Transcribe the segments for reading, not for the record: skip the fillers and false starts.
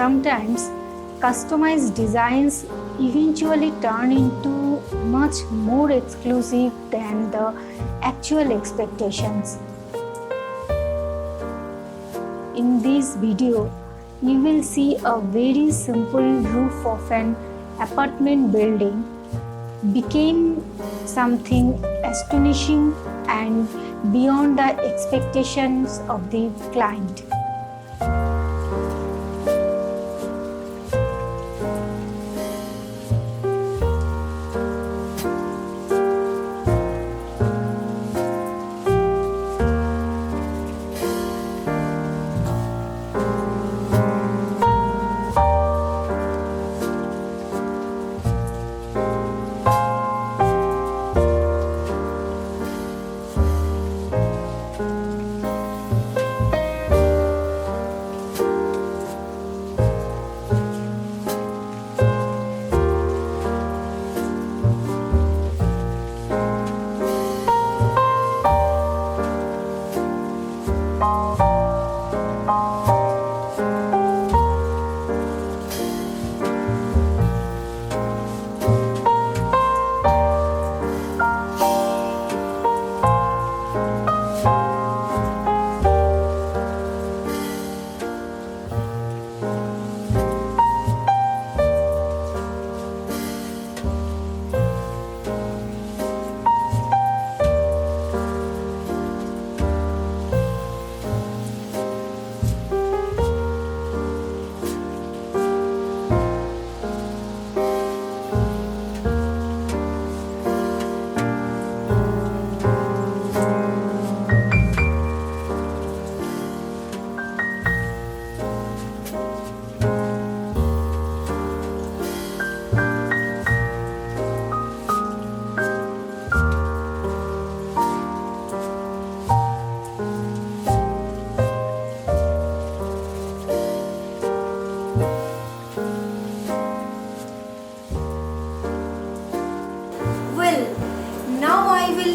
Sometimes customized designs eventually turn into much more exclusive than the actual expectations. In this video, you will see a very simple roof of an apartment building became something astonishing and beyond the expectations of the client.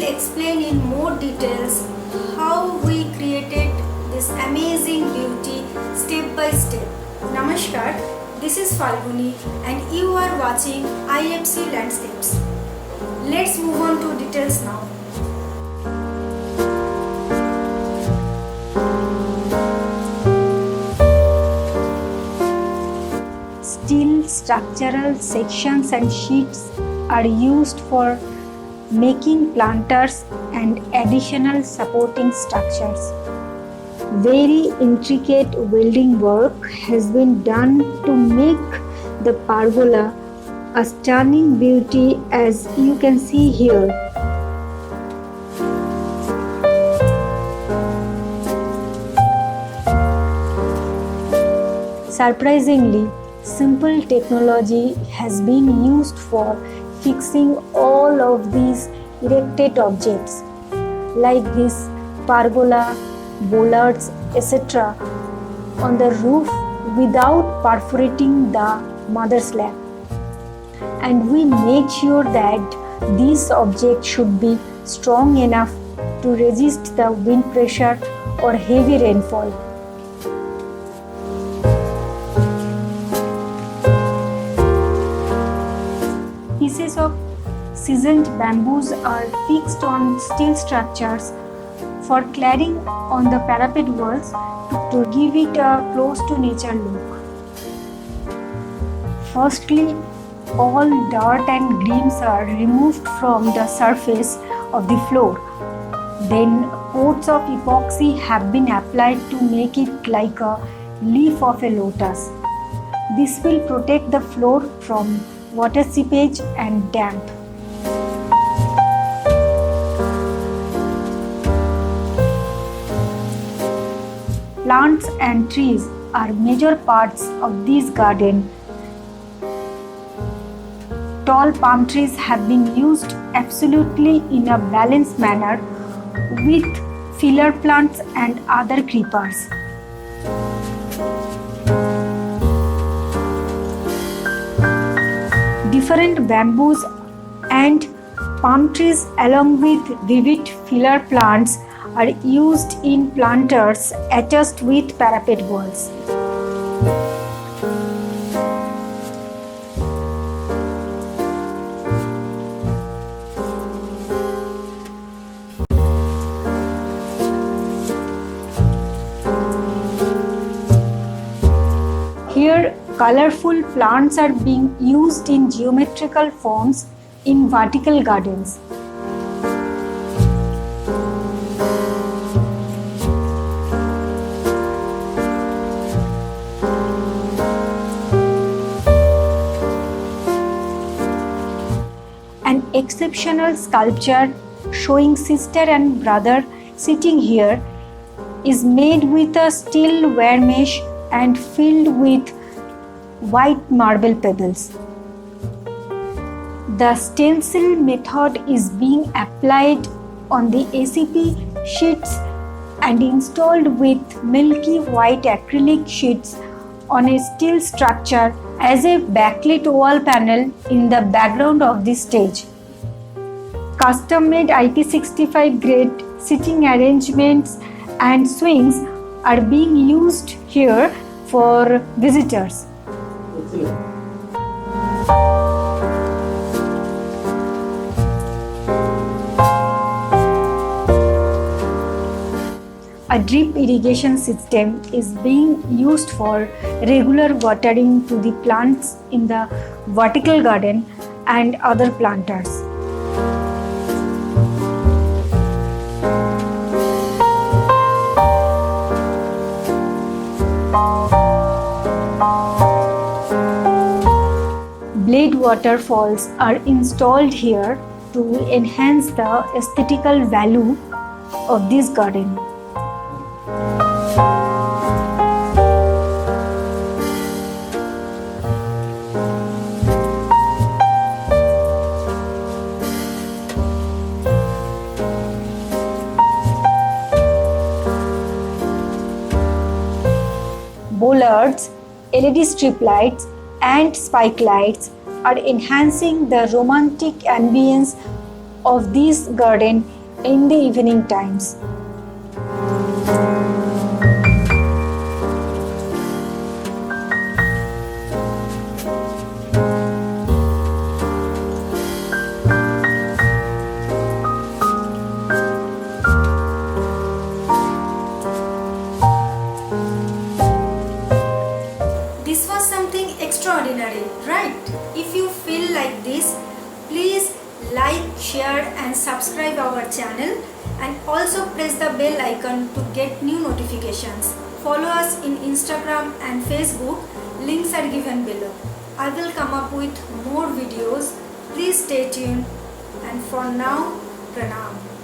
Explain in more details how we created this amazing beauty step by step. Namaskar, this is Falguni and you are watching IFC Landscapes. Let's move on to details now. Steel structural sections and sheets are used for making planters and additional supporting structures. Very intricate welding work has been done to make the pergola a stunning beauty, as you can see here. Surprisingly, simple technology has been used for fixing all of these erected objects like this pergola, bollards, etc. on the roof without perforating the mother slab. And we make sure that these objects should be strong enough to resist the wind pressure or heavy rainfall. pieces of seasoned bamboos are fixed on steel structures for cladding on the parapet walls to give it a close to nature look. Firstly, all dirt and greens are removed from the surface of the floor. Then coats of epoxy have been applied to make it like a leaf of a lotus. This will protect the floor from water seepage and damp. Plants and trees are major parts of this garden. Tall palm trees have been used absolutely in a balanced manner with filler plants and other creepers. Different bamboos and palm trees along with vivid filler plants are used in planters attached with parapet walls. Here, colorful plants are being used in geometrical forms in vertical gardens. An exceptional sculpture showing sister and brother sitting here is made with a steel wire mesh and filled with white marble pebbles. The stencil method is being applied on the ACP sheets and installed with milky white acrylic sheets on a steel structure as a backlit wall panel in the background of the stage. Custom-made IP65 grade seating arrangements and swings are being used here for visitors. A drip irrigation system is being used for regular watering to the plants in the vertical garden and other planters. Blade waterfalls are installed here to enhance the aesthetical value of this garden. Bollards, LED strip lights and spike lights are enhancing the romantic ambience of this garden in the evening times. This was something extraordinary, right? If you feel like this, please like, share and subscribe our channel and also press the bell icon to get new notifications. Follow us in Instagram and Facebook, links are given below. I will come up with more videos. Please stay tuned and for now, Pranam.